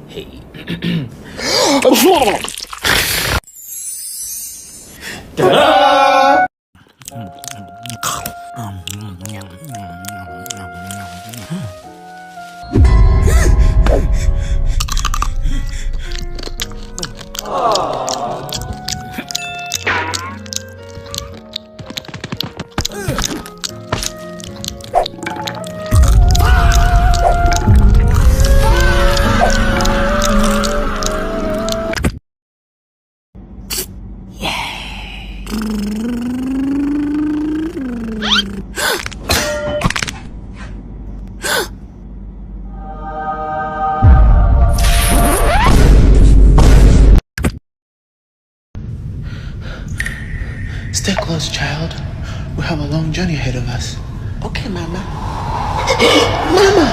Hey. Stay close, child. We have a long journey ahead of us. Okay, Mama. Mama!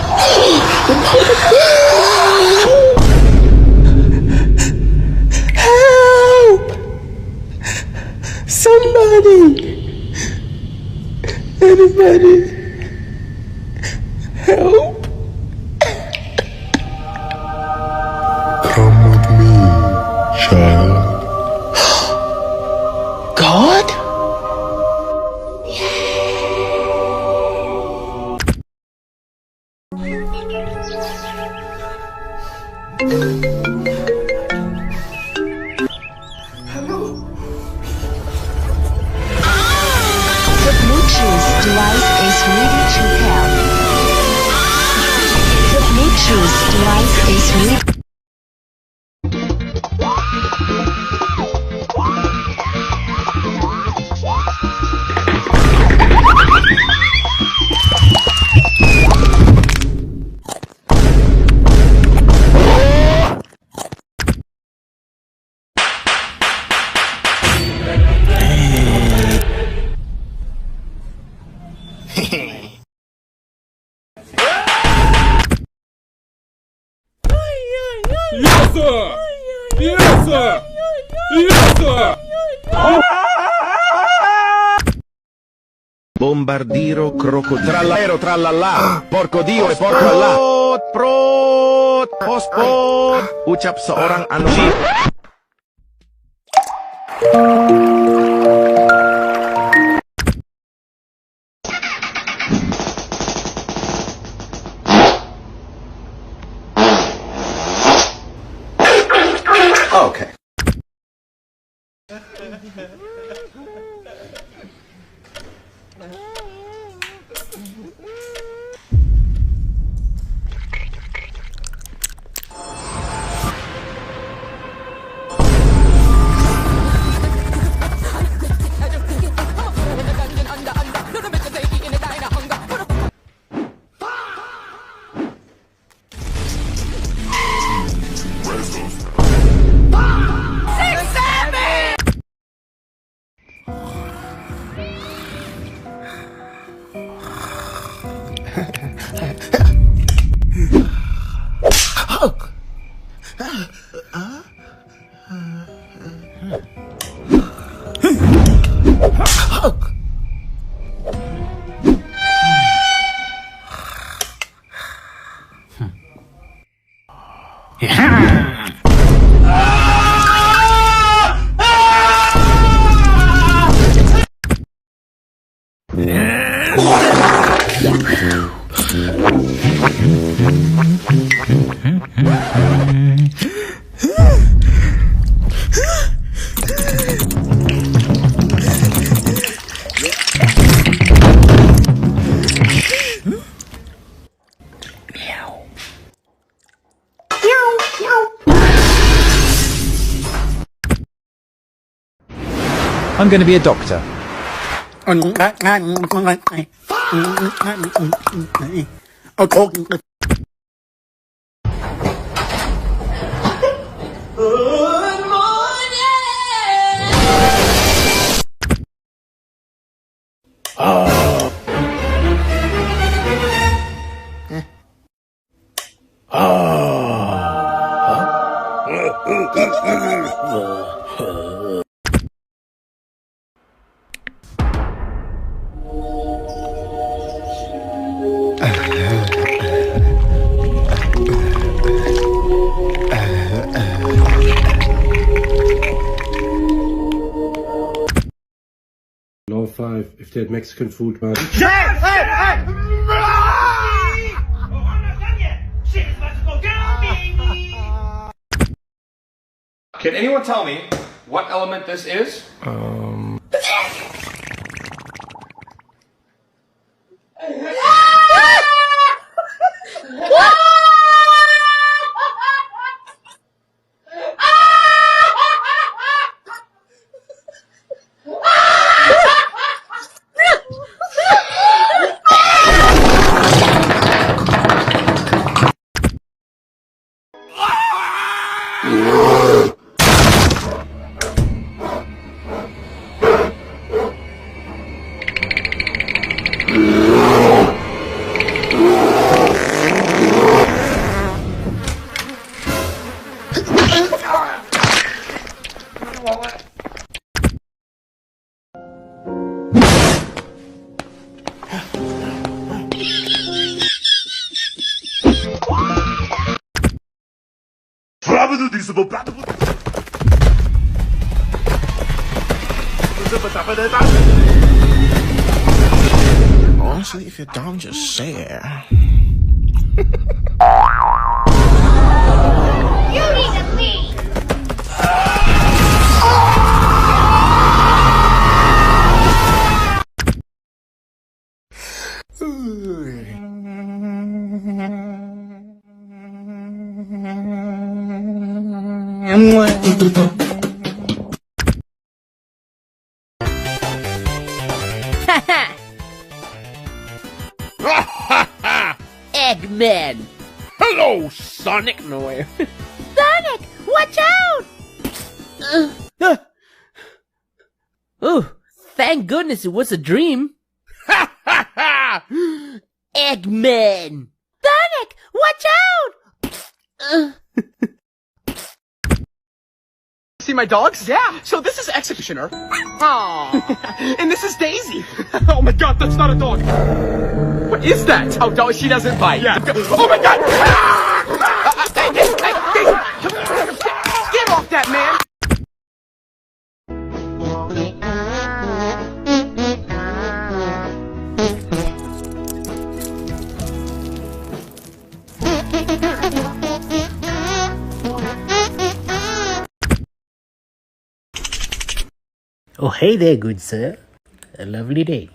Help! Somebody! Anybody? Help! Come with me, child. God? The Bluetooth device is ready to pair. The Bluetooth device is ready. Yes, sir! Yes, sir! Yes, sir! Bombardiro crocodilo trallero trallala porco dio e porco Allah prot pospot ucap seorang anusi. Okay. I'm going to be a doctor. at Mexican food, man. Can anyone tell me what element this is? Honestly, if you're dumb, just say it. You need to leave! Eggman! Hello, Sonic! No way. Sonic! Watch out! Oh, thank goodness it was a dream. Eggman! Sonic! Watch out! See my dogs? Yeah. So this is Executioner. Aww. And this is Daisy. Oh my god, that's not a dog. What is that? Oh, dog, she doesn't bite. Yeah. Oh my god! Get off that man! Oh, hey there, good sir. A lovely day.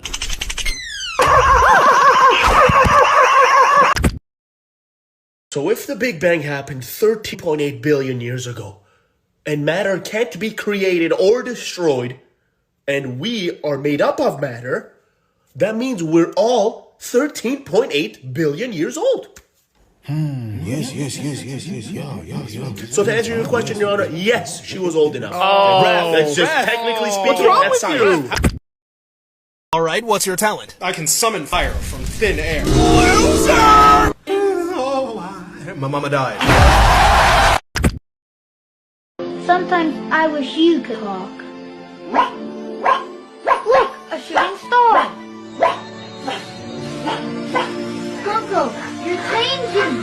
So if the Big Bang happened 13.8 billion years ago, and matter can't be created or destroyed, and we are made up of matter, that means we're all 13.8 billion years old. Yes. Yeah. So to answer your question, Your Honor, yes, she was old enough. Oh, that's just technically speaking, what's that's wrong with science. Alright, what's your talent? I can summon fire from thin air. Loser! My mama died. Sometimes I wish you could talk. Look, a shooting star. Coco, you're changing.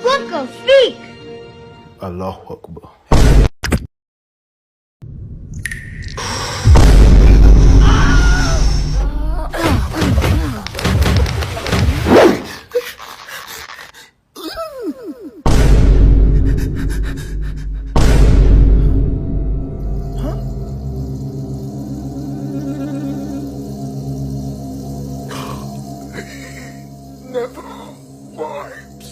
Coco, speak. Allahu Akbar. Never wipes.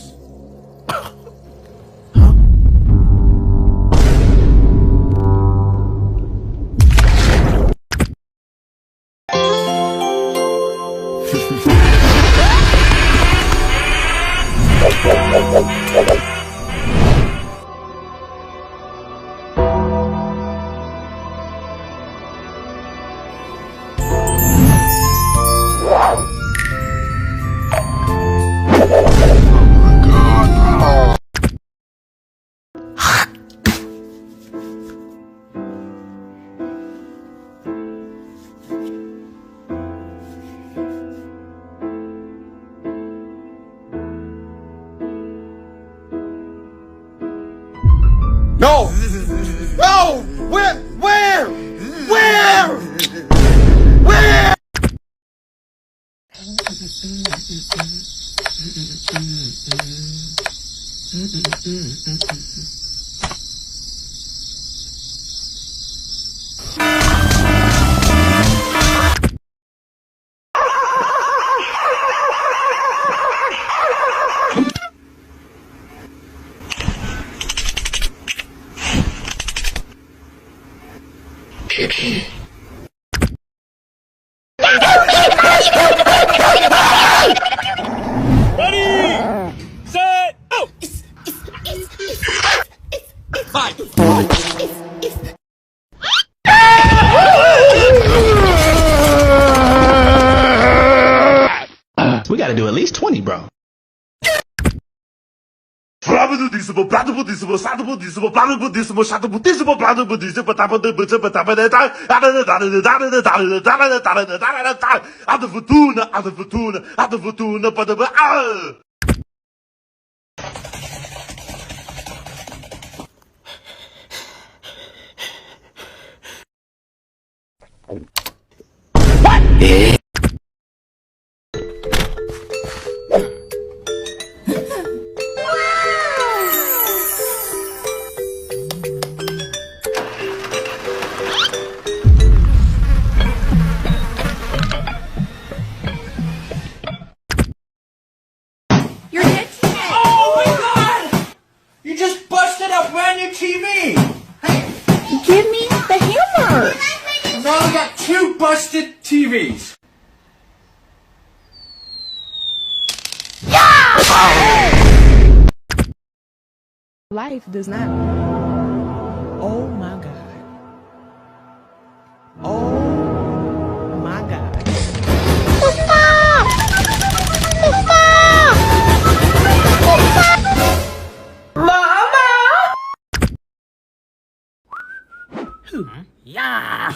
We gotta do at least 20, bro. You're dead. Oh my god! You just busted a brand new TV! Give me the hammer. Now we got 2 busted TVs. Life does not. Oh my god. Oh my god. Yeah!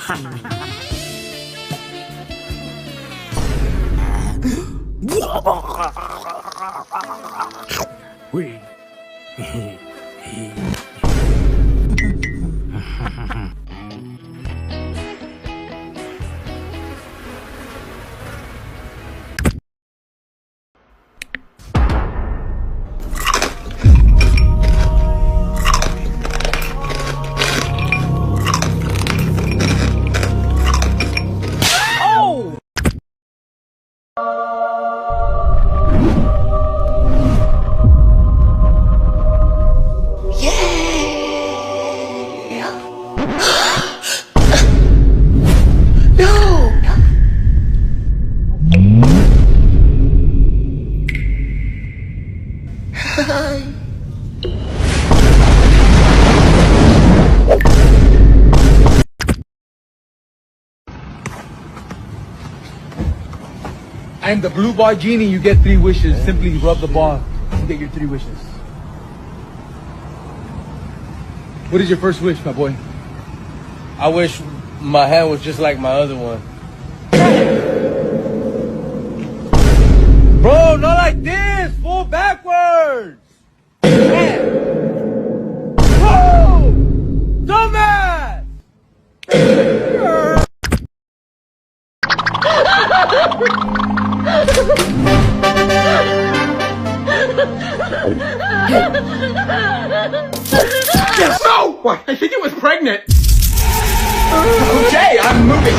I am the blue bar genie. You get 3 wishes. Simply rub the bar and get your 3 wishes. What is your first wish, my boy? I wish my hand was just like my other one. Bro, not like this! Full backwards! Bro! Dumbass! Yes! No! What? I think it was pregnant. Okay, I'm moving.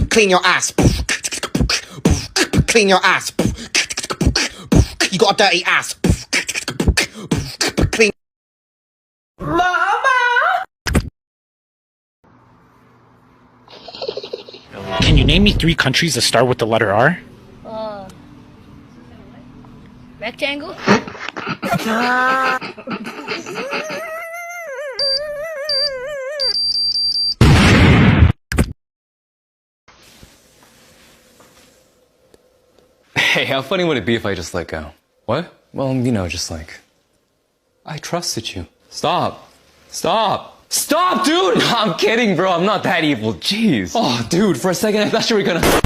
Clean your ass. Clean your ass. You got a dirty ass. Clean. Can you name me 3 countries that start with the letter R? Rectangle? Hey, how funny would it be if I just let go? What? Well, you know, just like... I trusted you. Stop. Stop. Stop, dude! No, I'm kidding, bro. I'm not that evil. Jeez. Oh, dude, for a second I thought you were gonna...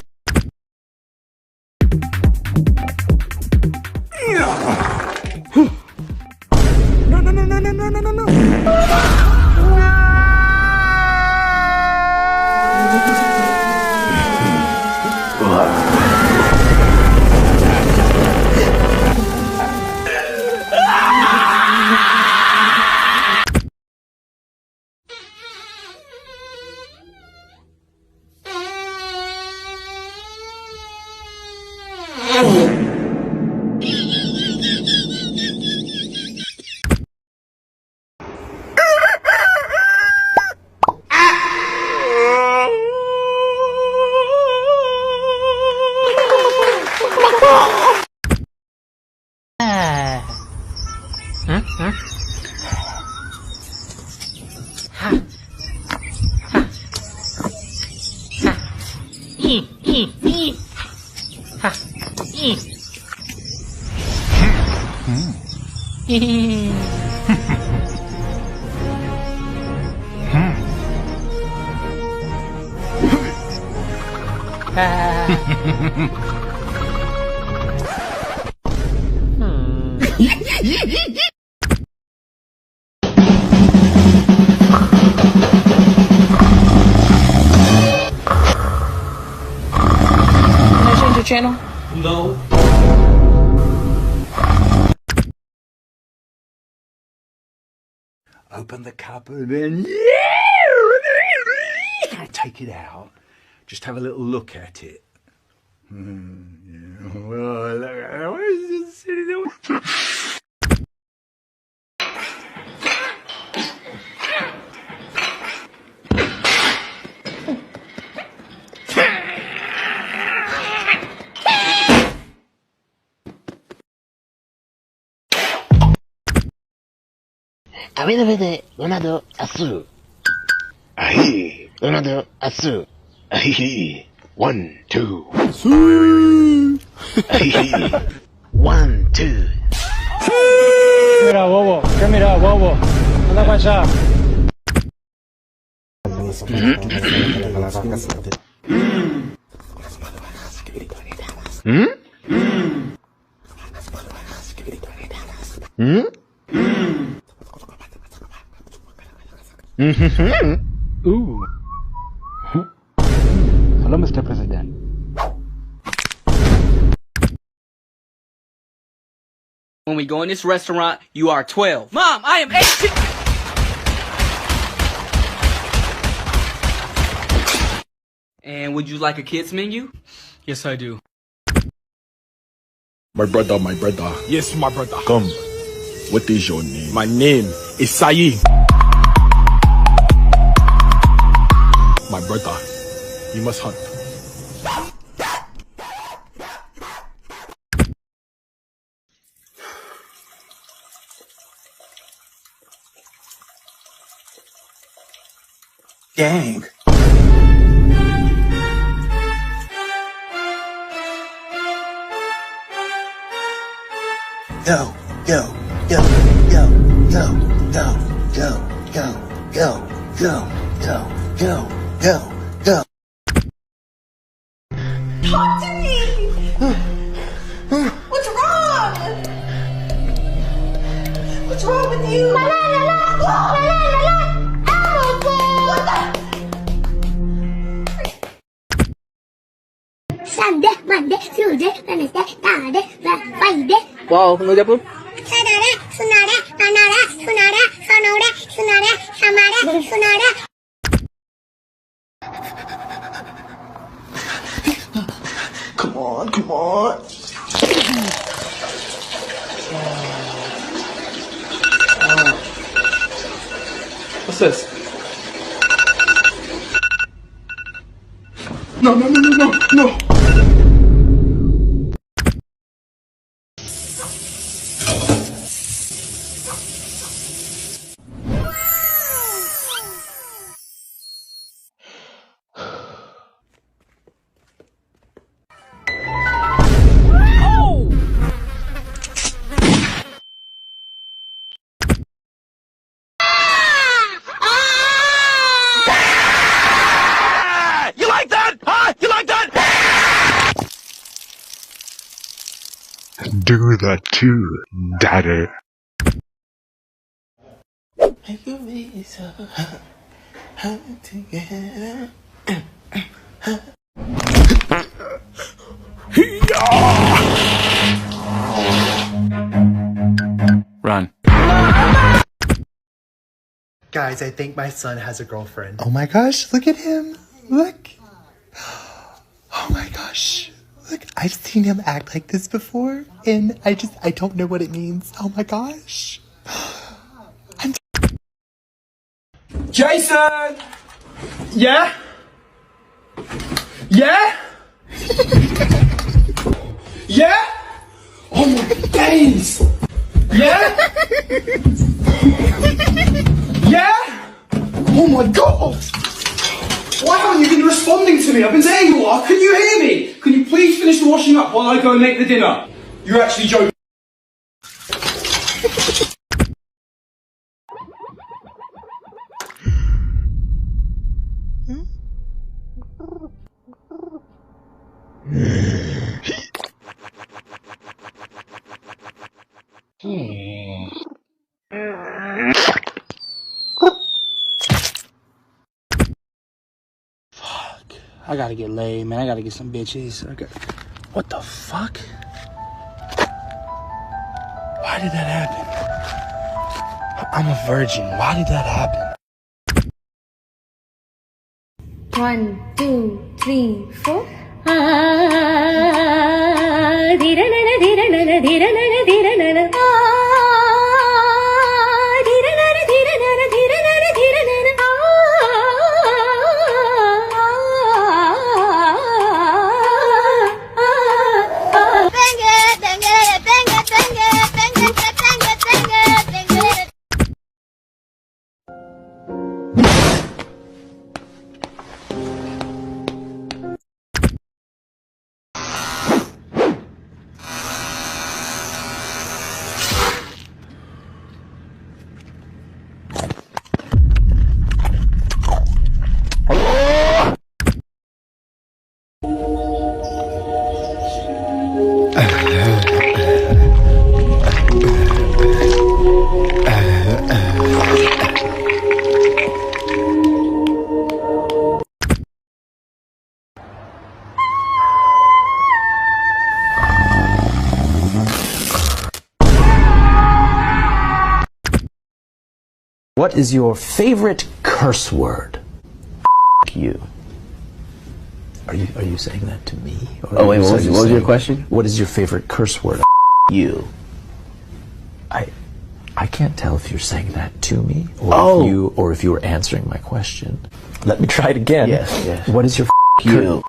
Channel? No. Open the cupboard and take it out. Just have a little look at it. Yeah. Well, look, it's just sitting there. A ver, donado azul. Ahí, donado azul. Ahí, 1, 2. Azul. Ahí, 1, 2. Mira, bobo, ¿qué mira, bobo? Anda para allá. Ooh. Hello, Mr. President. When we go in this restaurant, you are 12. Mom, I am 18. And would you like a kids menu? Yes, I do. My brother, my brother. Yes, my brother. Come. What is your name? My name is Sayi. My brother, you must hunt. Gang. Go, go, go, go, go, go, go, go, go, go, go, go, go, go. Talk to me! What's wrong? What's wrong with you? La la la la! La la la la! What the? Sunday, Monday, Tuesday, Wednesday, Thursday, Friday. Wow, ano dia po? Sunara, sunara, anara, sunara, sonora, sunara, samara, sunara. Come on, come on. What's this? No, no, no, no, no, no. Do that too, daddy. Run. Guys, I think my son has a girlfriend. Oh my gosh, look at him. Look. Oh my gosh. Look, I've seen him act like this before, and I don't know what it means. Oh my gosh. Jason! Yeah? Yeah? Yeah? Oh my days! Yeah? Yeah? Oh my god! Why haven't you been responding to me? I've been saying you are. Can you hear me? Can you please finish the washing up while I go and make the dinner? You're actually joking. I gotta get laid, man. I gotta get some bitches. What the fuck? Why did that happen? I'm a virgin. Why did that happen? 1, 2, 3, 4. What is your favorite curse word? You. Are you saying that to me? Or Oh wait, what was your question? What is your favorite curse word? You. I can't tell if you're saying that to me or if you were answering my question. Let me try it again. Yes. What is your you?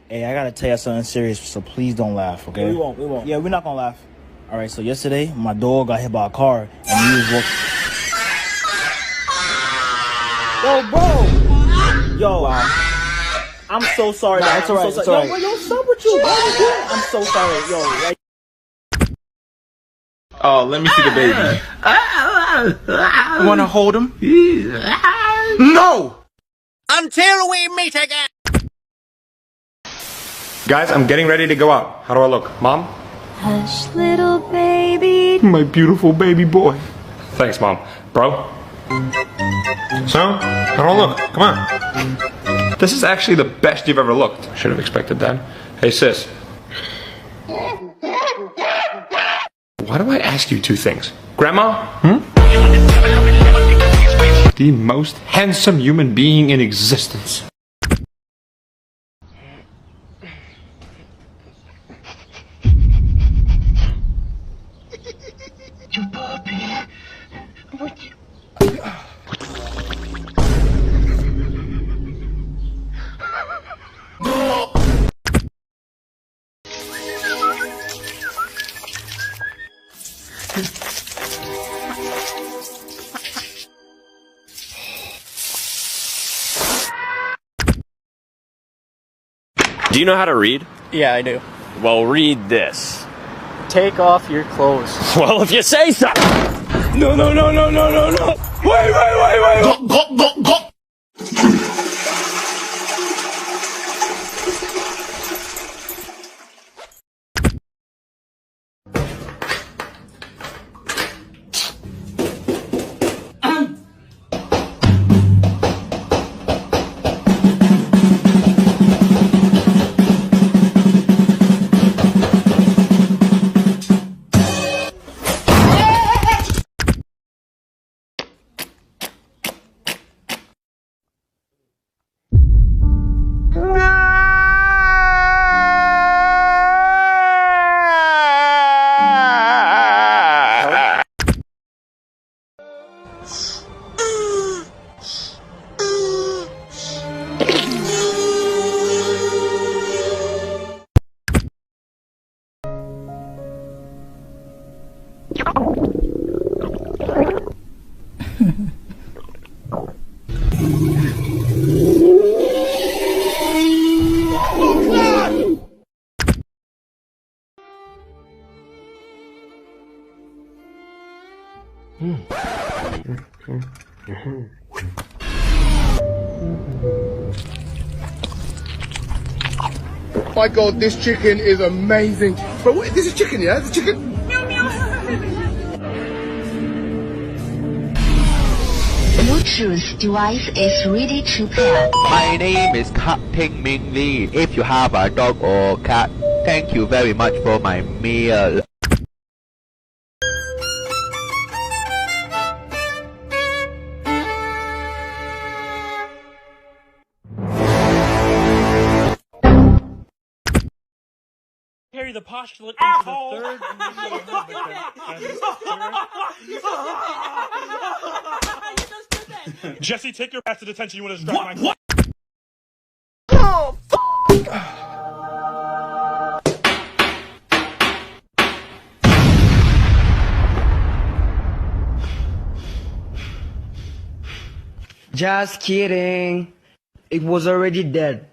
Hey, I gotta tell you something serious, so please don't laugh, okay? We won't. Yeah, we're not gonna laugh. Alright, so yesterday, my dog got hit by a car, and he was walking... Yo, bro! Yo, I'm so sorry. Nah, it's alright, it's alright. Yo, stop with you, bro. I'm so sorry. Yo, like... Oh, let me see the baby. I wanna hold him? No! Until we meet again. Guys, I'm getting ready to go out. How do I look? Mom? Hush, little baby. My beautiful baby boy. Thanks, Mom. Bro? So, how do I look? Come on. This is actually the best you've ever looked. Should have expected that. Hey, sis. Why do I ask you two things? Grandma? The most handsome human being in existence. Do you know how to read? Yeah, I do. Well, read this. Take off your clothes. Well, if you say so. No. Wait. Go. My God, this chicken is amazing. But wait, this is chicken, yeah? It's chicken? Bluetooth device is ready to pair. My name is Cutting Ming Lee. If you have a dog or cat, thank you very much for my meal. Carry the postulate into the third Jesse, take your ass to detention. You want to distract my... What? Oh, Just kidding. It was already dead.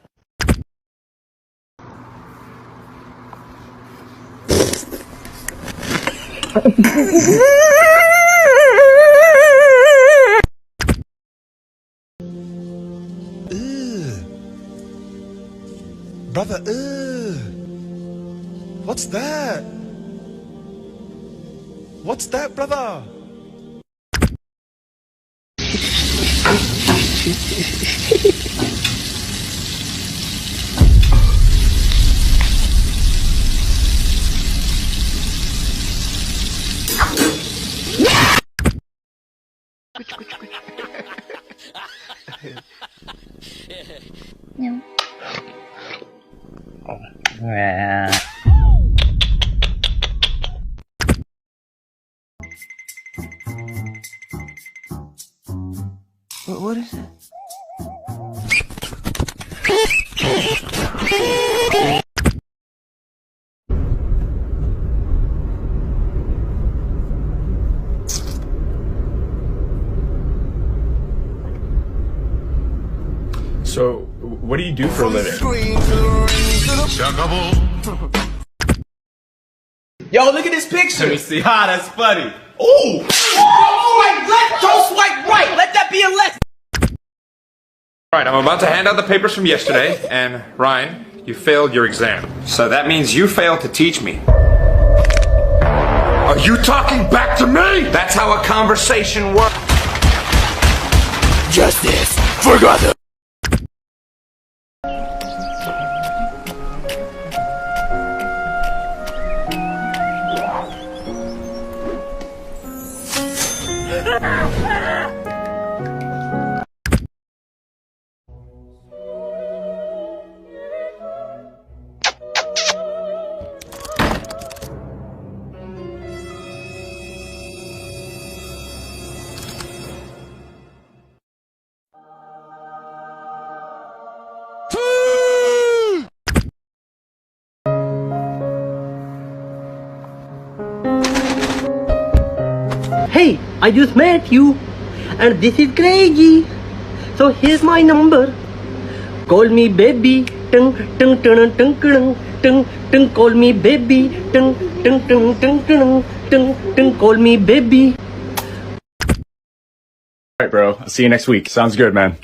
Brother, what's that? What's that, brother? No. What is it? So, what do you do for a living? Yo, look at this picture. Let me see. Ah, that's funny. Ooh! Swipe left, don't swipe right. Let that be a lesson. Alright, I'm about to hand out the papers from yesterday, and Ryan, you failed your exam. So that means you failed to teach me. Are you talking back to me? That's how a conversation works. Justice for Gotham. Hey, I just met you, and this is crazy. So here's my number. Call me baby. Tung tung tung tung tung tung tung. Call me baby. Tung tung tung tung tung tung tung. Call me baby. Alright, bro. I'll see you next week. Sounds good, man.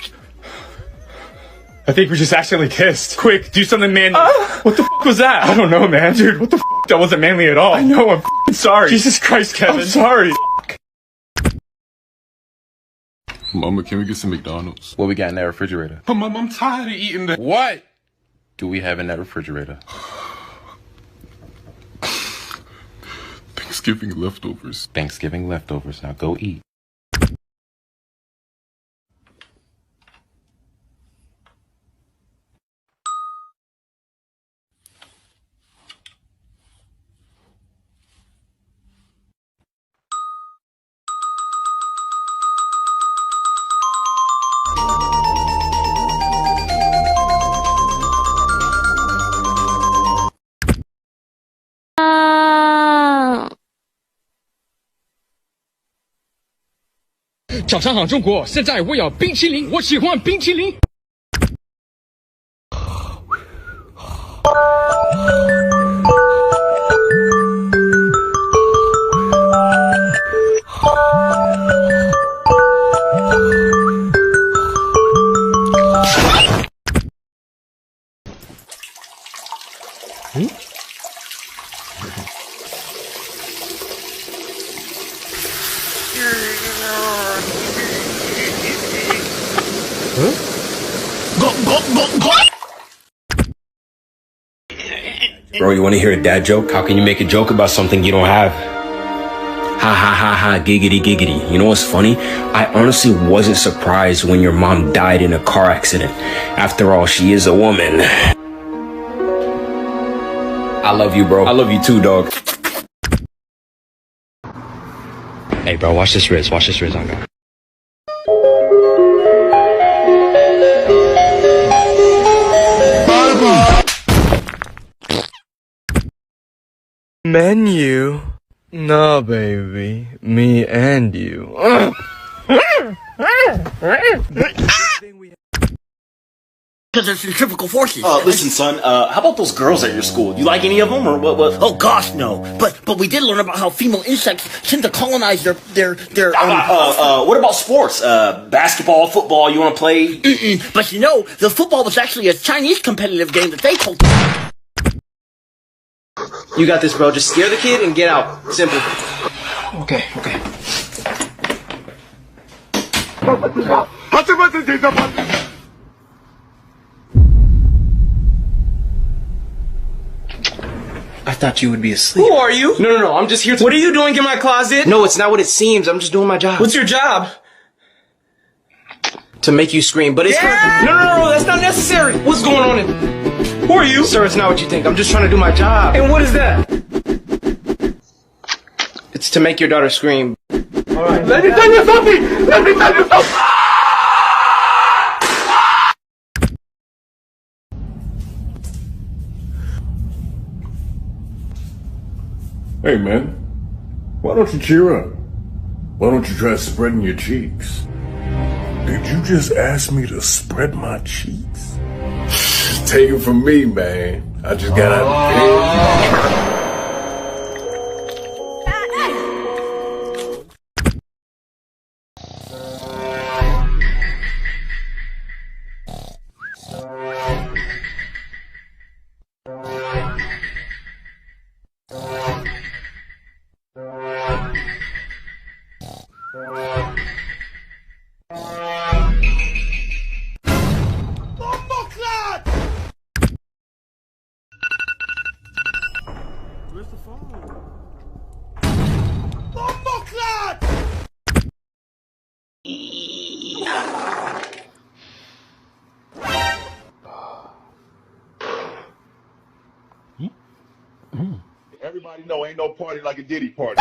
I think we just accidentally kissed. Quick, do something manly. What the f was that? I don't know, man. Dude, what the f? That wasn't manly at all. I know, I'm f sorry. Jesus Christ, Kevin. I'm sorry. Mama, can we get some McDonald's? What we got in that refrigerator? But Mom, I'm tired of eating that. What do we have in that refrigerator? Thanksgiving leftovers. Thanksgiving leftovers. Now go eat.早上好，中国！现在我要冰淇淋，我喜欢冰淇淋。Bro, you want to hear a dad joke? How can you make a joke about something you don't have? Ha ha ha ha, giggity giggity. You know what's funny? I honestly wasn't surprised when your mom died in a car accident. After all, she is a woman. I love you, bro. I love you too, dog. Hey, bro, watch this wrist. Watch this wrist on God. Menu? No, baby. Me and you. Because they're centrifugal forces. Listen, son, how about those girls at your school? You like any of them, or what? Oh gosh, no. But we did learn about how female insects tend to colonize their what about sports? Basketball, football, you wanna play? But you know, the football was actually a Chinese competitive game that they called. You got this, bro. Just scare the kid and get out. Simple. Okay. I thought you would be asleep. Who are you? No. I'm just here to... What are you doing in my closet? No, it's not what it seems. I'm just doing my job. What's your job? to make you scream, but it's no, that's not necessary. What's going on? Who are you? Sir, it's not what you think. I'm just trying to do my job. And what is that? It's to make your daughter scream. All right. Let me tell you something. Let me tell you something. Hey, man. Why don't you cheer up? Why don't you try spreading your cheeks? Did you just ask me to spread my cheeks? Take it from me, man. I just got out of bed. Where's the phone? Everybody know ain't no party like a Diddy party.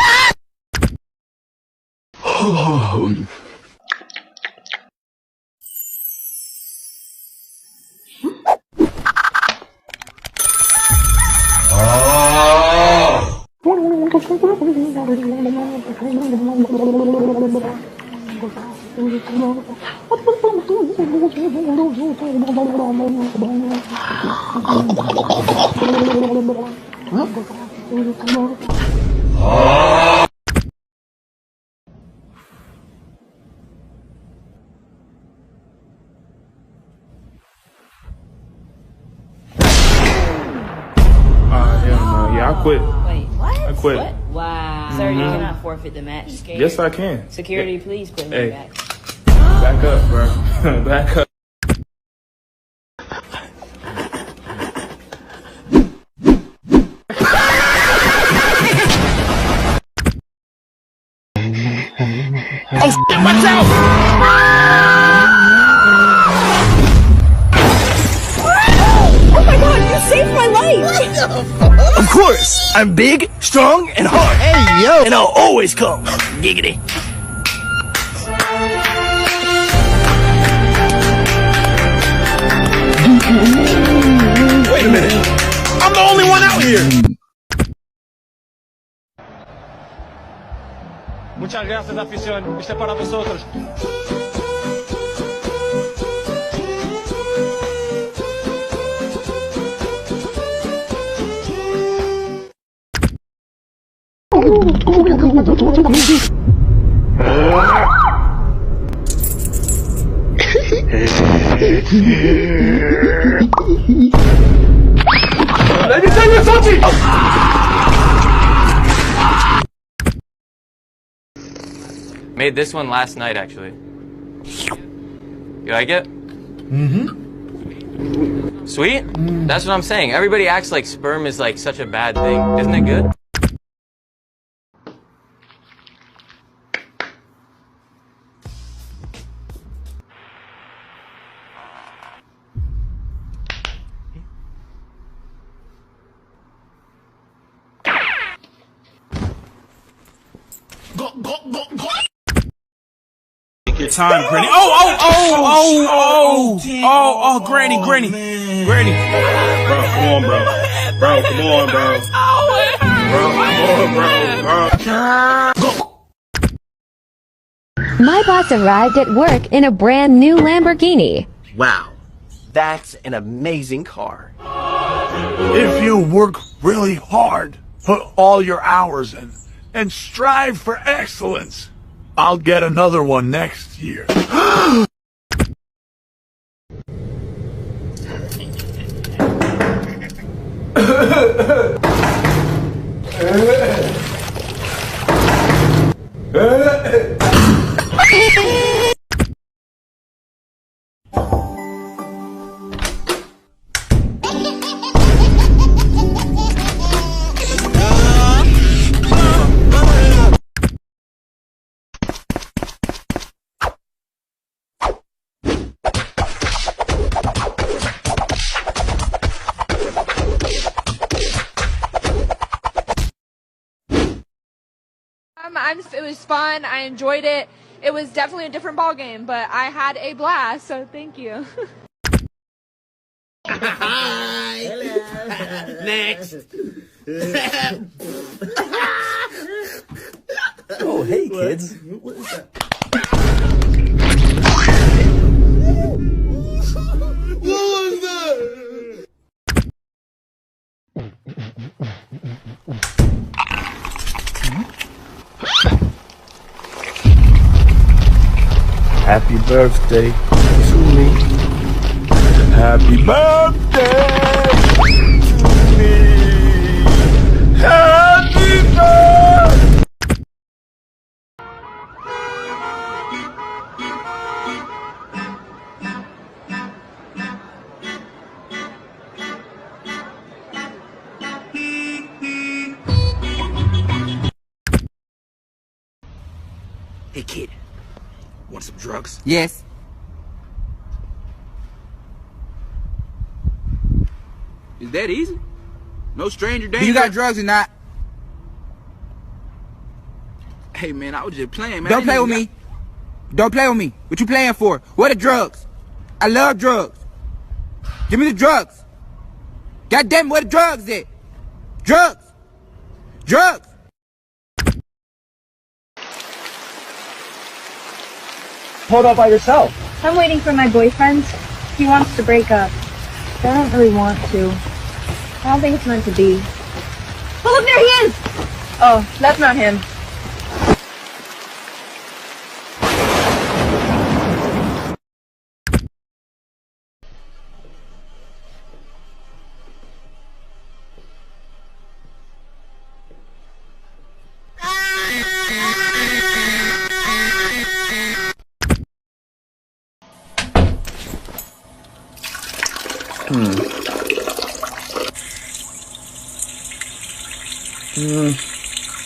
Yeah, I quit. Wait, what? I quit. What? Wow. Sir, you cannot forfeit the match. Scared. Yes, I can. Security, please put me Hey. back. Back up, bro. Back up. Oh, shit, watch out! Oh my god, you saved my life! Of course! I'm big, strong, and hard. Hey, yo! And I'll always come. Giggity. Wait a minute. I'm the only one out here. Muchas gracias, afición. Este para vosotros. Let me tell you something! Made this one last night, actually. You like it? Mm-hmm. Sweet? That's what I'm saying. Everybody acts like sperm is like such a bad thing. Isn't it good? Your time, Granny. Oh, Granny. Bro, come on, bro. Bro, come on, bro. My boss arrived at work in a brand new Lamborghini. Wow, that's an amazing car. If you work really hard, put all your hours in, and strive for excellence, I'll get another one next year. times. It was fun. I enjoyed it. It was definitely a different ball game, but I had a blast. So thank you. Hi. Next. Oh, hey, kids. What is that? What was that? Happy birthday to me. Happy birthday to me. Happy birthday. Hey, kid. Want some drugs? Yes. Is that easy? No stranger danger? Do you got drugs or not? Hey, man, I was just playing, man. Don't play with me. Don't play with me. What you playing for? What are drugs? I love drugs. Give me the drugs. God damn, where the drugs at? Drugs. Drugs. Pulled up by yourself. I'm waiting for my boyfriend. He wants to break up. I don't really want to. I don't think it's meant to be. Oh, look, there he is! Oh, that's not him.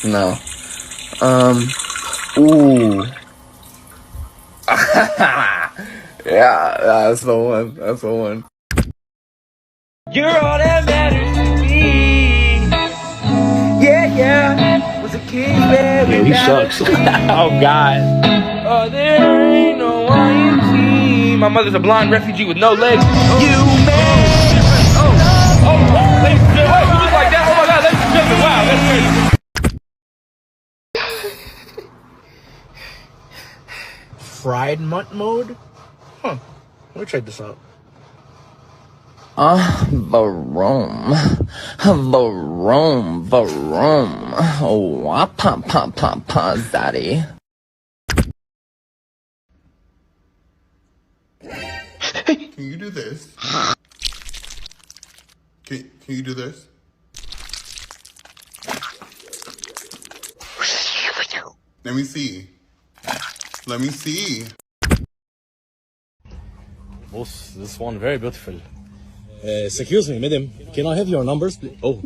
No. Ooh. Yeah, that's the one. That's the one. You're all that matters to me. Yeah, yeah. Was a king, baby. Yo, he sucks. Oh, God. Oh, there ain't no one you see. My mother's a blonde refugee with no legs. You made. Oh, ladies and gentlemen. Oh, you look like that. Oh, my God. Ladies and gentlemen. Wow, that's crazy. Fried mutt mode? Huh. Let me check this out. Varom. Oh, zaddy. Can you do this? Can you do this? Let me see. Let me see. Boss, this one very beautiful. Excuse me, madam. Can I have your numbers, please? Oh.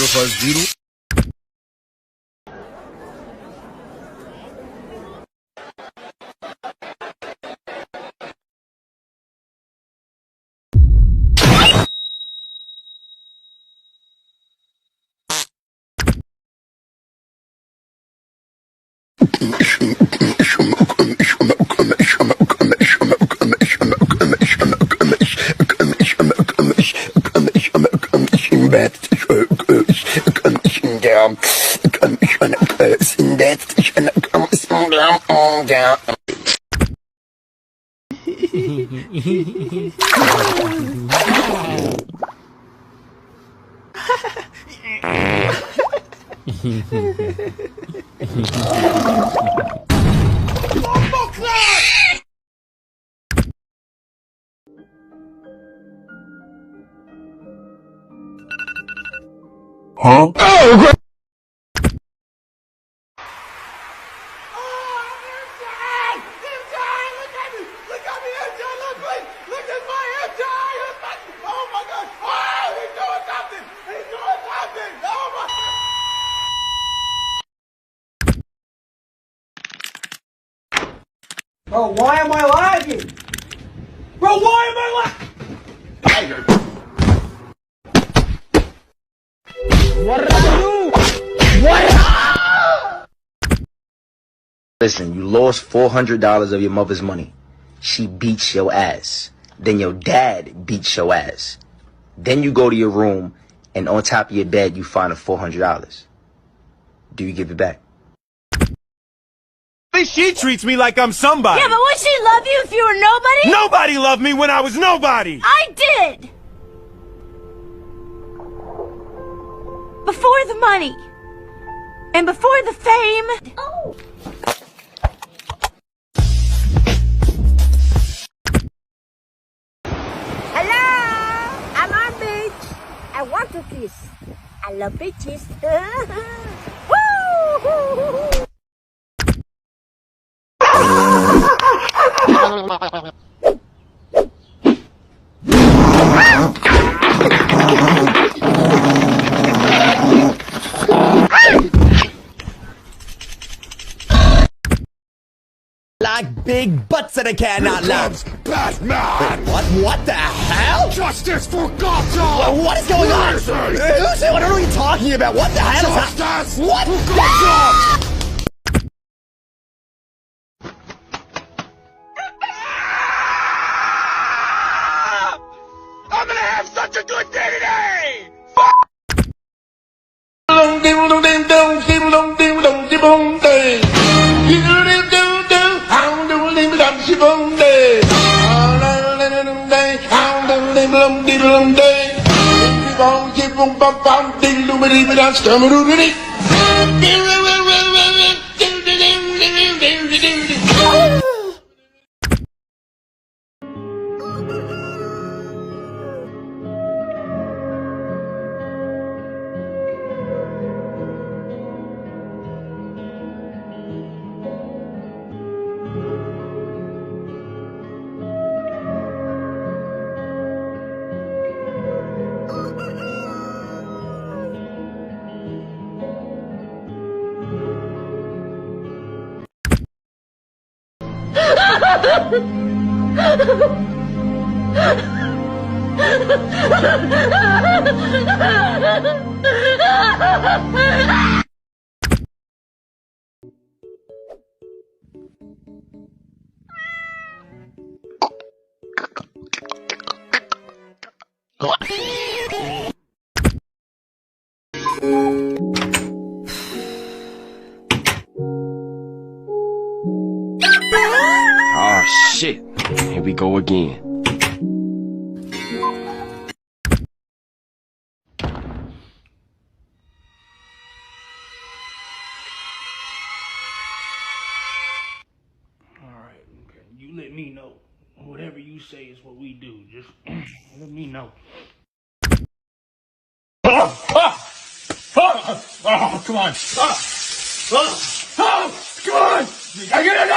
050. Huh? Oh, great. Bro, why am I lagging? Bro, why am I lagging? Tiger. What did I do? What? Listen, you lost $400 of your mother's money. She beats your ass. Then your dad beats your ass. Then you go to your room, and on top of your bed, you find a $400. Do you give it back? At least she treats me like I'm somebody. Yeah, but would she love you if you were nobody? Nobody loved me when I was nobody. I did! Before the money. And before the fame. Oh. Hello! I'm on beach. I want to kiss. I love beaches. Woo! Like big butts that I cannot love. Batman! Wait, what the hell? Justice for Gotham! What is going on? Who's I don't know what you're talking about. What the hell is that? Justice What? for Gotham! I'm gonna have such a good day today! Oh shit, here we go again. Alright, okay. You let me know. Whatever you say is what we do. Just let me know. Oh, come on. Come on! I get it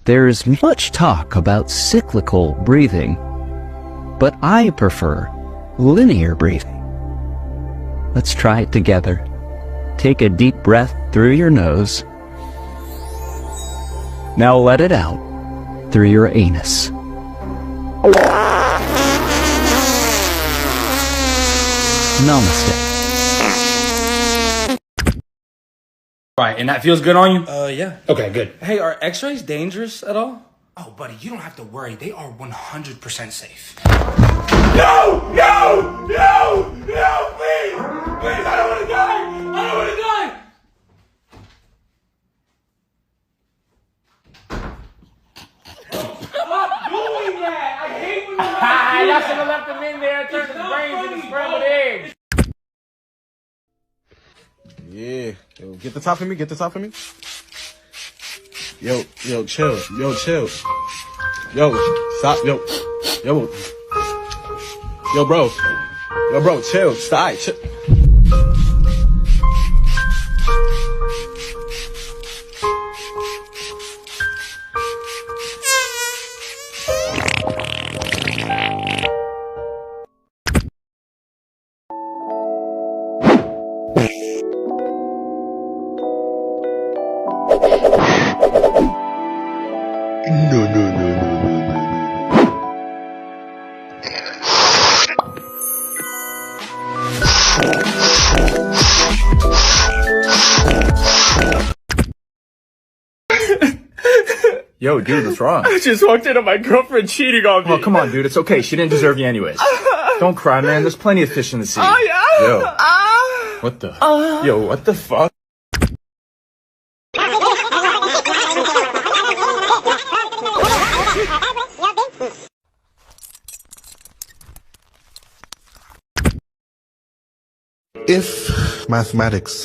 There's much talk about cyclical breathing, but I prefer linear breathing. Let's try it together. Take a deep breath through your nose. Now let it out through your anus. Namaste. Right, and that feels good on you? Yeah. Okay, good. Hey, are x-rays dangerous at all? Oh, buddy, you don't have to worry. They are 100% safe. No! No! No! No! Please! Please! I don't want to die! I don't want to die! Stop doing that! I hate when you I should have left them in there and turned his brains into scrambled eggs. Yeah. Yo, get the top of me. Get the top of me. Yo, chill. Yo, chill. Yo, stop. Yo, bro. Yo, bro, chill. Stop. Chill. Yo, dude, what's wrong? I just walked in on my girlfriend cheating on me. Oh, come on, dude. It's okay. She didn't deserve you anyways. Don't cry, man. There's plenty of fish in the sea. Yo. What the? Yo, what the fuck? If mathematics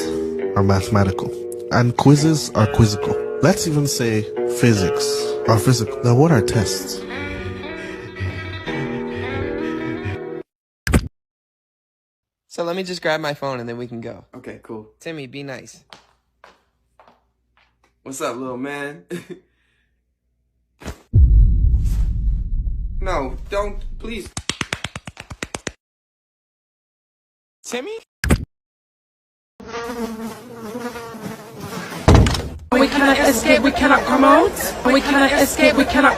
are mathematical and quizzes are quizzical, let's even say physics are physical, then what are tests? So let me just grab my phone and then we can go. Okay, cool. Timmy, be nice. What's up, little man? No, don't, please. Timmy? We cannot escape, we cannot promote. We cannot escape, we cannot.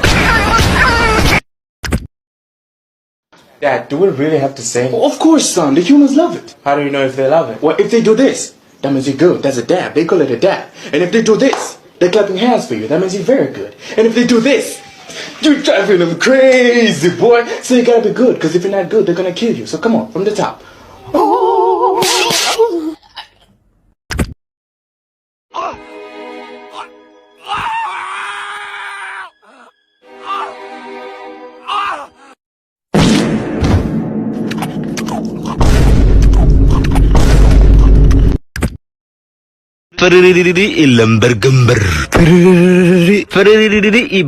Dad, do we really have to say? Well, of course, son. The humans love it. How do you know if they love it? Well, if they do this, that means you're good. That's a dab. They call it a dab. And if they do this, they're clapping hands for you. That means you're very good. And if they do this, you're driving them crazy, boy. So you gotta be good, because if you're not good, they're gonna kill you. So come on, from the top. Ilambergamber.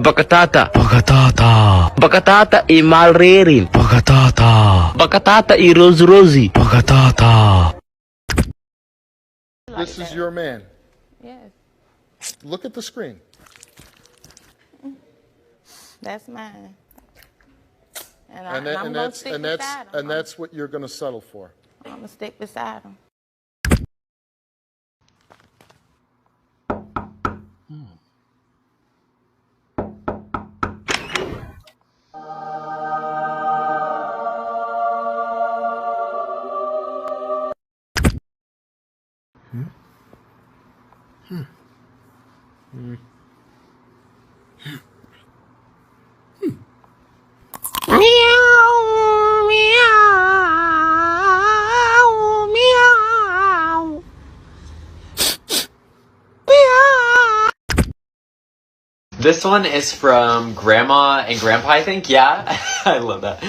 Bakatata. Bakatata. Bakatata i malrerin. Bakatata. Bakatata i rose. Bakatata. This is your man. Yes. Look at the screen. That's mine. And that's what you're going to settle for. I'm gonna stick beside him. This one is from Grandma and Grandpa, I think. Yeah, I love that.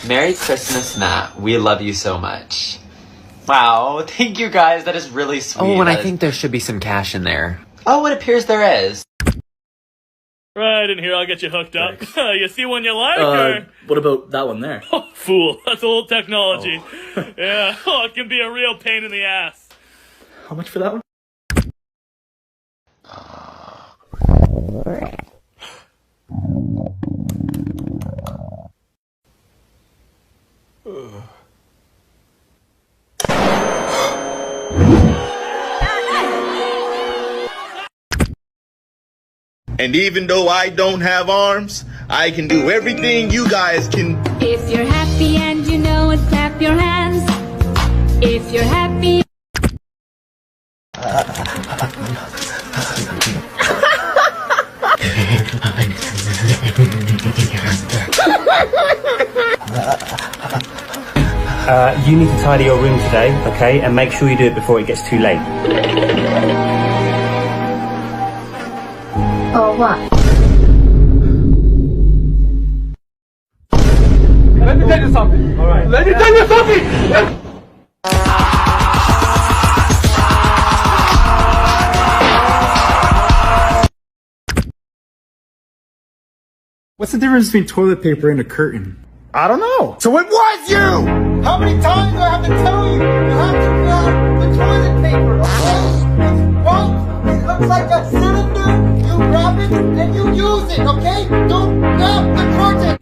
Merry Christmas, Matt. We love you so much. Wow, thank you guys. That is really sweet. Oh, and I think there should be some cash in there. Oh, it appears there is. Right in here, I'll get you hooked up. You see one you like, or? What about that one there? Oh, fool. That's old technology. Yeah, it can be a real pain in the ass. How much for that one? And even though I don't have arms, I can do everything you guys can. If you're happy and you know it, clap your hands. If you're happy. You need to tidy your room today, okay? And make sure you do it before it gets too late. Oh, what? Let me tell you something. All right. Let me tell you something. What's the difference between toilet paper and a curtain? I don't know. So it was you! How many times do I have to tell you? You have to grab the toilet paper, okay? It's white, it looks like a cylinder, you grab it and you use it, okay? Don't grab the curtain!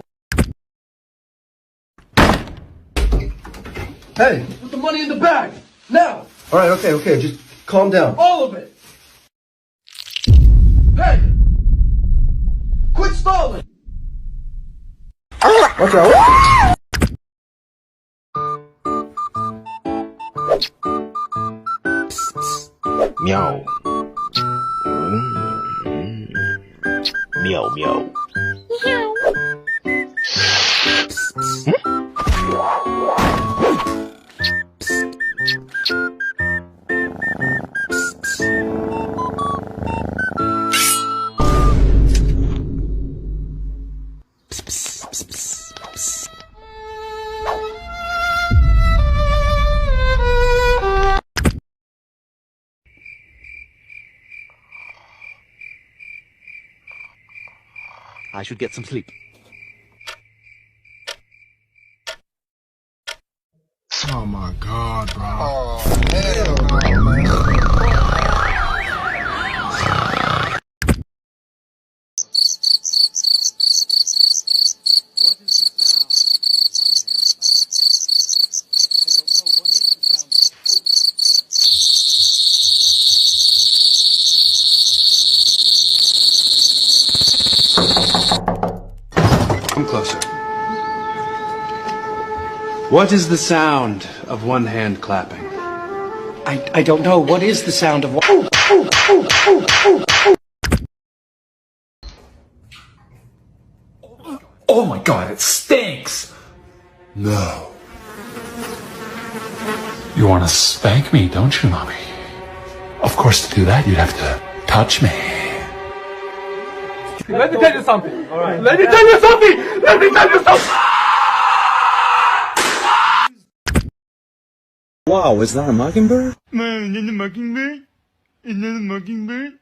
Hey, put the money in the bag, now! Alright, okay, just calm down. All of it! Hey! Quit stalling! Watch out! Meow. Meow meow. I should get some sleep. Oh my God, bro. Oh, hell no, man. Come closer. What is the sound of one hand clapping? I don't know. What is the sound of one? Oh my God, it stinks! No. You want to spank me, don't you, mommy? Of course, to do that, you'd have to touch me. Let me tell you something. All right. Let me tell you something. Let me tell you something. Wow, is that a mockingbird? Man, is that a mockingbird? Is that a mockingbird?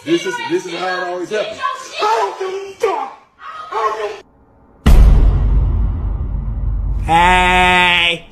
This is how it always happens. Hey!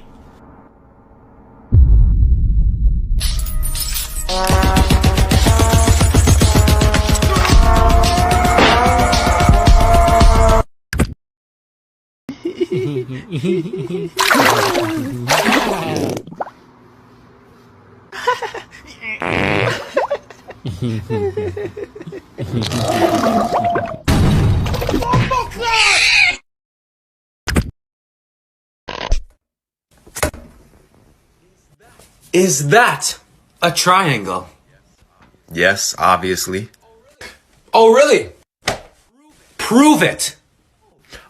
Is that a triangle? Yes, obviously. Oh, really? Prove it!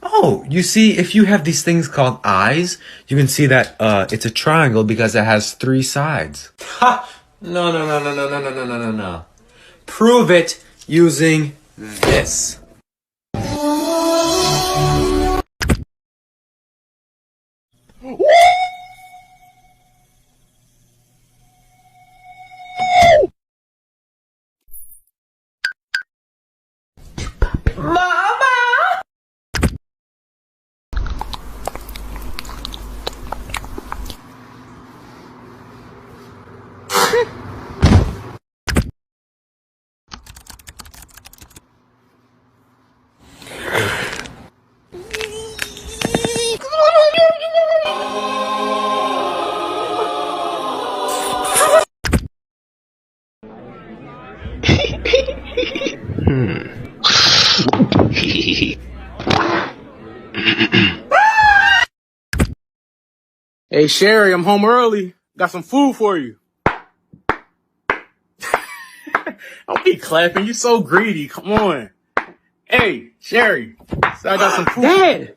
Oh, you see, if you have these things called eyes, you can see that it's a triangle because it has 3 sides. Ha! No. Prove it using this. Hey, Sherry, I'm home early. Got some food for you. Don't be clapping. You so greedy. Come on. Hey, Sherry. So I got some food. Dad!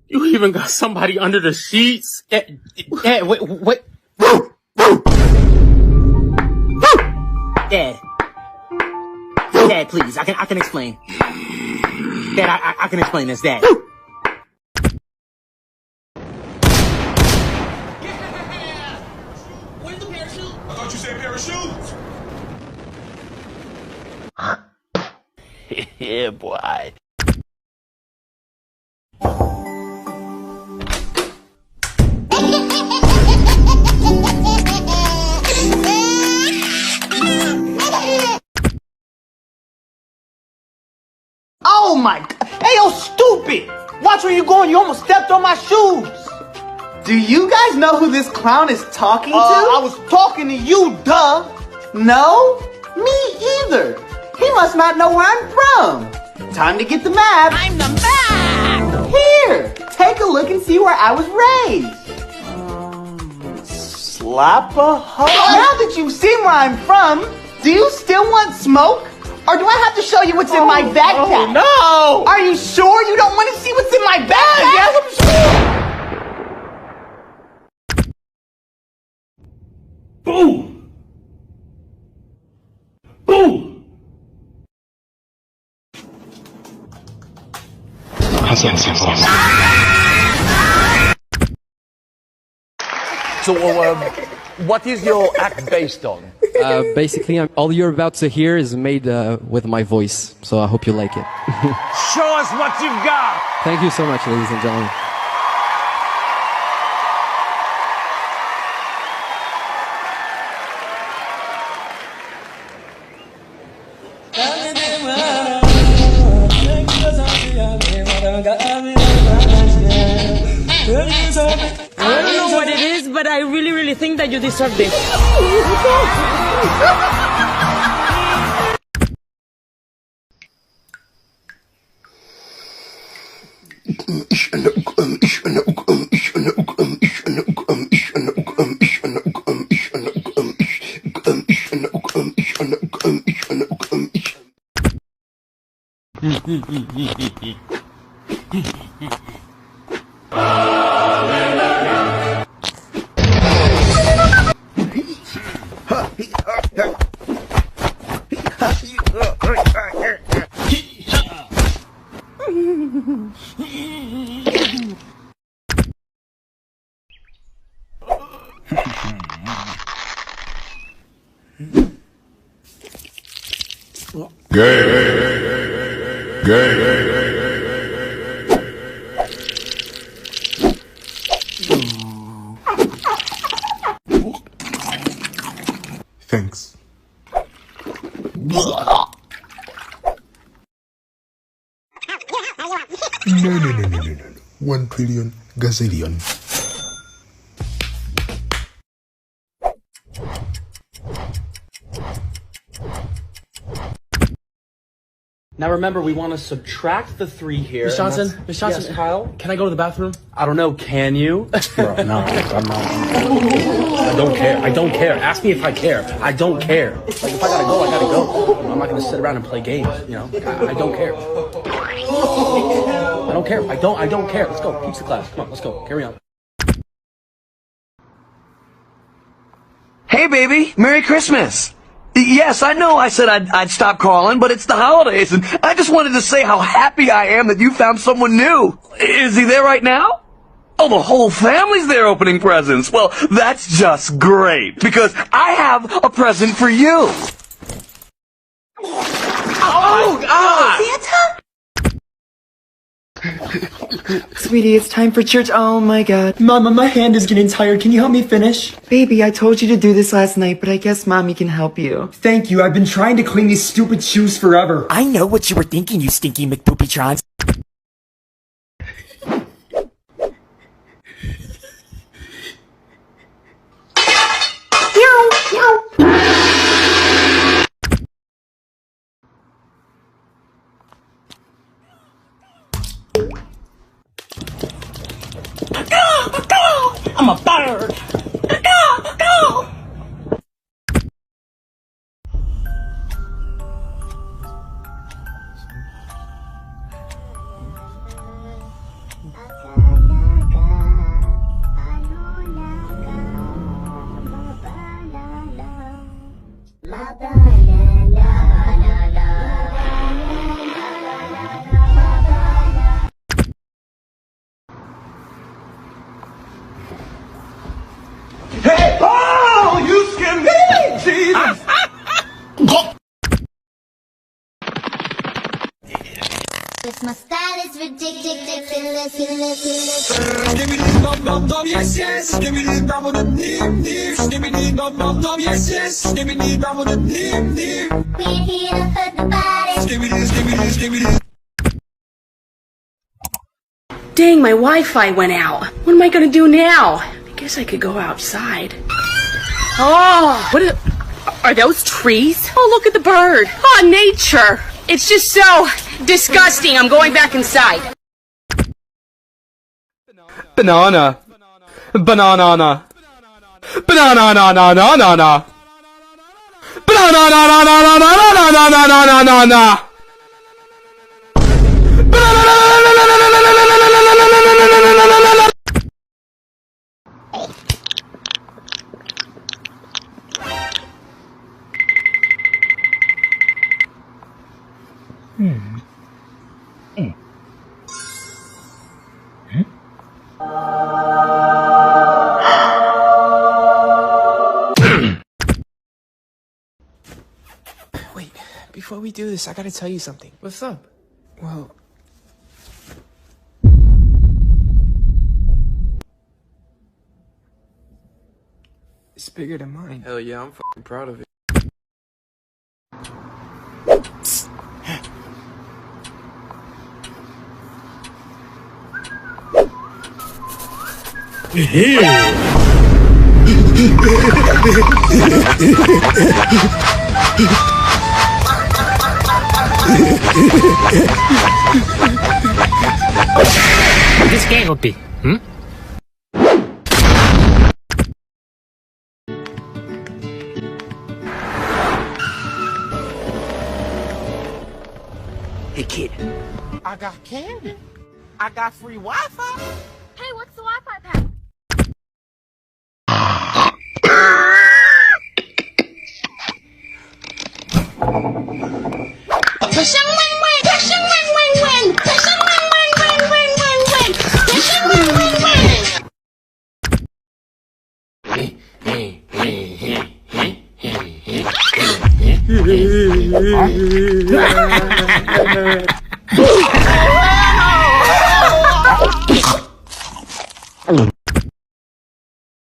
You even got somebody under the sheets? Dad, wait. Dad, please. I can explain. Dad, I can explain this, Dad. Where's the parachute? I thought you said parachute. Yeah, boy. Oh my! Hey, yo, stupid! Watch where you going, you almost stepped on my shoes! Do you guys know who this clown is talking to? I was talking to you, duh! No? Me either. He must not know where I'm from. Time to get the map. I'm the map! Here, take a look and see where I was raised. Slap a hoe? Now that you've seen where I'm from, do you still want smoke? Or do I have to show you what's in my backpack? Oh, no! Are you sure you don't want to see what's in my backpack? Yes, I'm sure! Boom! Boom! So, what is your act based on? Basically, all you're about to hear is made with my voice, so I hope you like it. Show us what you've got! Thank you so much, ladies and gentlemen. I don't know what it is, but I really, really think that you deserve this. Thanks. No. 1 trillion gazillion. Now remember, we want to subtract the 3 here. Miss Johnson, Yes, Kyle? can I go to the bathroom? I don't know, can you? Bro, no, I'm not. I don't care. Ask me if I care. I don't care. Like, if I gotta go, I gotta go. I'm not gonna sit around and play games, you know? I don't care. I don't care. I don't care. Let's go. Pizza class. Come on, let's go. Carry on. Hey, baby, Merry Christmas. Yes, I know I said I'd stop calling, but it's the holidays, and I just wanted to say how happy I am that you found someone new. Is he there right now? Oh, the whole family's there opening presents. Well, that's just great, because I have a present for you. Oh, God! Santa? Sweetie, it's time for church. Oh my god. Mama, my hand is getting tired. Can you help me finish? Baby, I told you to do this last night, but I guess Mommy can help you. Thank you. I've been trying to clean these stupid shoes forever. I know what you were thinking, you stinky McPoopytrons. I'm a bird. Hey! Oh, you scared me! Jesus! My style is ridiculous. Give me this bum bum bum, yes yes. Give me this bum bum nim nim. Give me this bum bum bum, yes yes. Give me this bum bum nim nim. We're here to hurt nobody. Give me this, give me this, give me this. Dang, my Wi-Fi went out. What am I gonna do now? I guess I could go outside. Oh, are those trees? Oh, look at the bird. Oh, nature. It's just so disgusting. I'm going back inside. Banana. Banana. Banana. Banana. Banana. Wait, before we do this, I gotta tell you something. What's up? Well, it's bigger than mine. Hell yeah, I'm fucking proud of it. This game will be, hey kid. I got candy. I got free Wi-Fi. Hey, what's the Wi-Fi pack?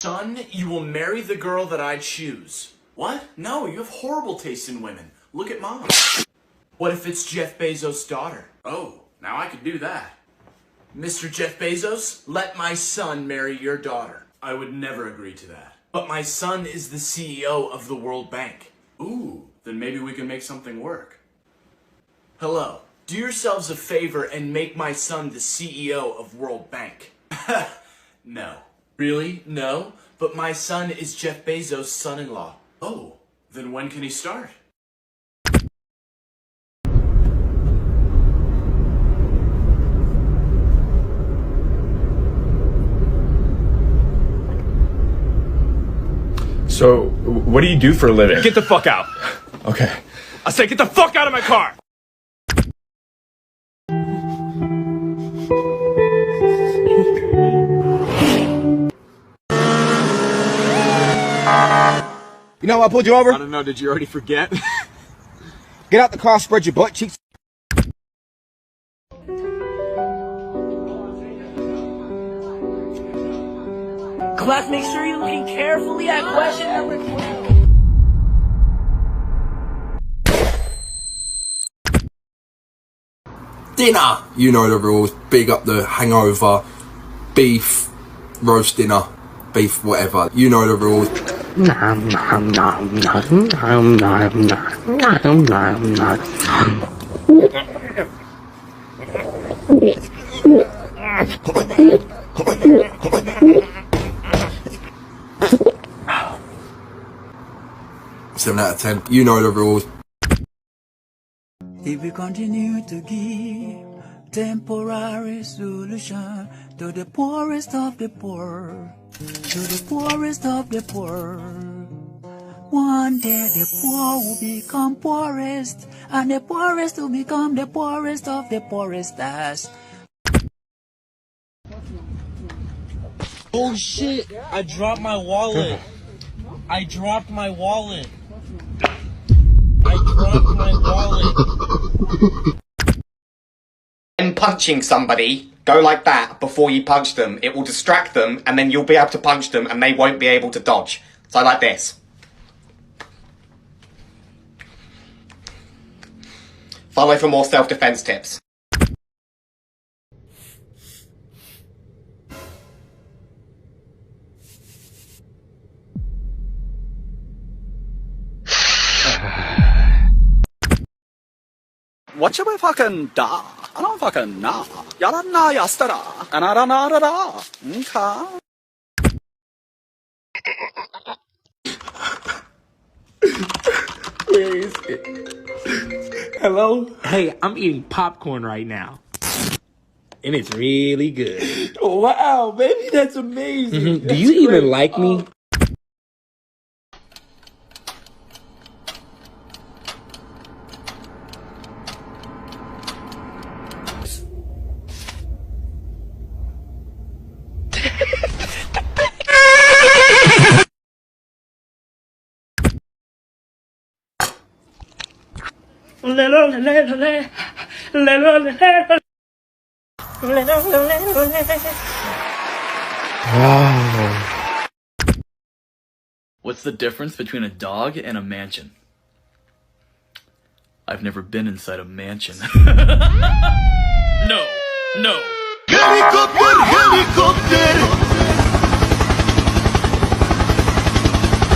Son, you will marry the girl that I choose. What? No, you have horrible taste in women. Look at Mom. What if it's Jeff Bezos' daughter? Oh, now I could do that. Mr. Jeff Bezos, let my son marry your daughter. I would never agree to that. But my son is the CEO of the World Bank. Ooh, then maybe we can make something work. Hello, do yourselves a favor and make my son the CEO of World Bank. No. Really? No? But my son is Jeff Bezos' son-in-law. Oh, then when can he start? So, what do you do for a living? Get the fuck out. Okay. I said get the fuck out of my car! You know why I pulled you over? I don't know, did you already forget? Get out the car, spread your butt cheeks. Class, make sure you're looking carefully at question number 12. Dinner! You know the rules. Big up the hangover. Beef. Roast dinner. Beef whatever. You know the rules. Seven out of 10. You know the rules. If we continue to give temporary solution to the poorest of the poor, to the poorest of the poor, one day the poor will become poorest, and the poorest will become the poorest of the poorest as. Oh shit, I dropped my wallet. I dropped my wallet. I dropped my wallet. When punching somebody, go like that before you punch them. It will distract them and then you'll be able to punch them and they won't be able to dodge. So like this. Follow for more self-defense tips. What should we fucking da? I don't fucking know. Yada na yastara. And I don't know da. Okay. Where is it? Hello? Hey, I'm eating popcorn right now. And it's really good. Wow, baby, that's amazing. Do you even like me? Wow. What's the difference between a dog and a mansion? I've never been inside a mansion. No, no. Helicopter, helicopter.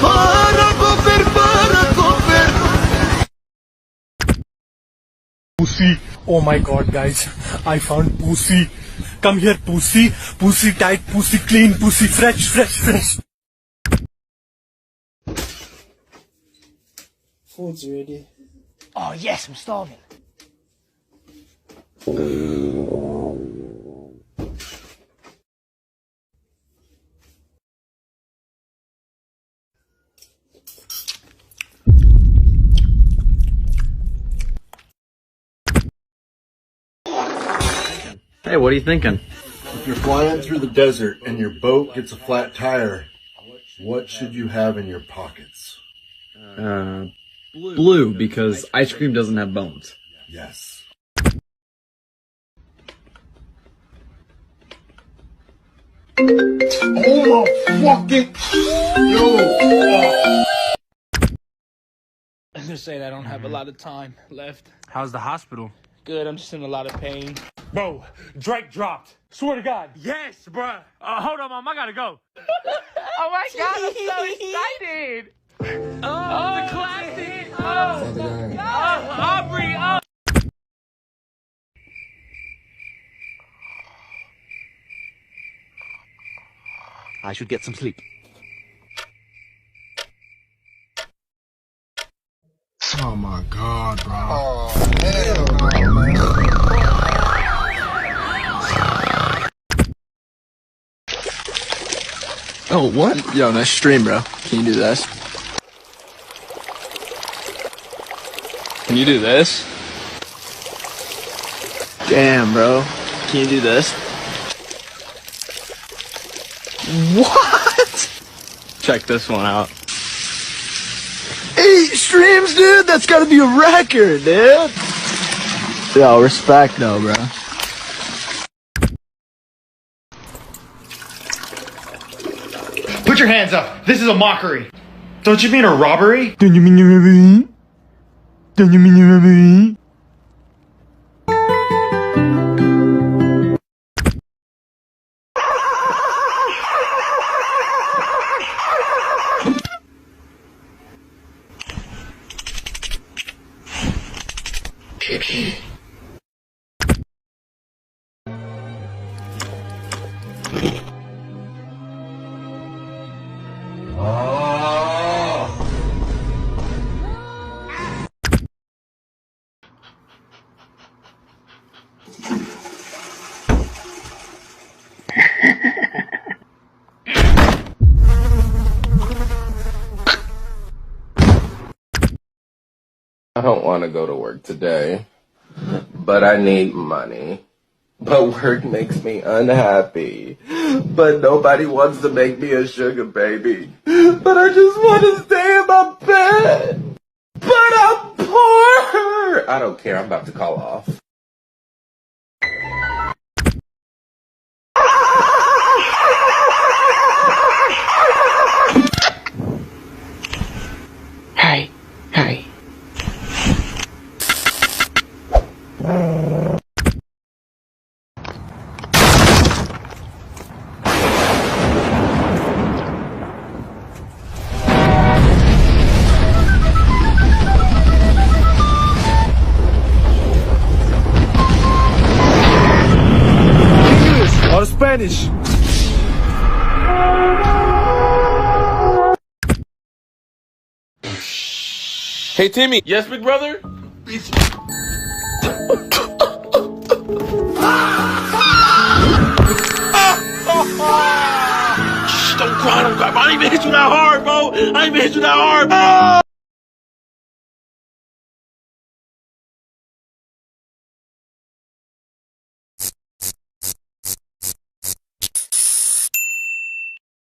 Paracofer, paracofer. Pussy. Oh my god, guys. I found pussy. Come here, pussy. Pussy tight, pussy clean, pussy fresh, fresh, fresh. Food's ready. Oh yes, I'm starving. Hey, what are you thinking? If you're flying through the desert and your boat gets a flat tire, what should you have in your pockets? Blue, because ice cream doesn't have bones. Yes. Oh my fucking... Yo. I was gonna say that I don't have a lot of time left. How's the hospital? Good, I'm just in a lot of pain. Bro, Drake dropped. Swear to God. Yes, bruh. Hold on, Mom, I gotta go. Oh my God, I'm so excited. Oh, the classic. Aubrey, I should get some sleep. Oh my god, bro. Oh, hell no, man. Oh, what? Yo, nice stream, bro. Can you do this? Can you do this? Damn, bro. Can you do this? What? Check this one out. 8 streams, dude? That's gotta be a record, dude. Yo, respect though, bro. Put your hands up. This is a mockery. Don't you mean a robbery? Don't you mean a robbery? Don't you mean a robbery? I don't want to go to work today, but I need money. But work makes me unhappy. But nobody wants to make me a sugar baby. But I just want to stay in my bed. But I'm poor. I don't care. I'm about to call off. Hi. Hi. finish. Hey, Timmy. Yes, big brother? Don't cry, don't cry. I didn't even hit you that hard, bro. I didn't even hit you that hard.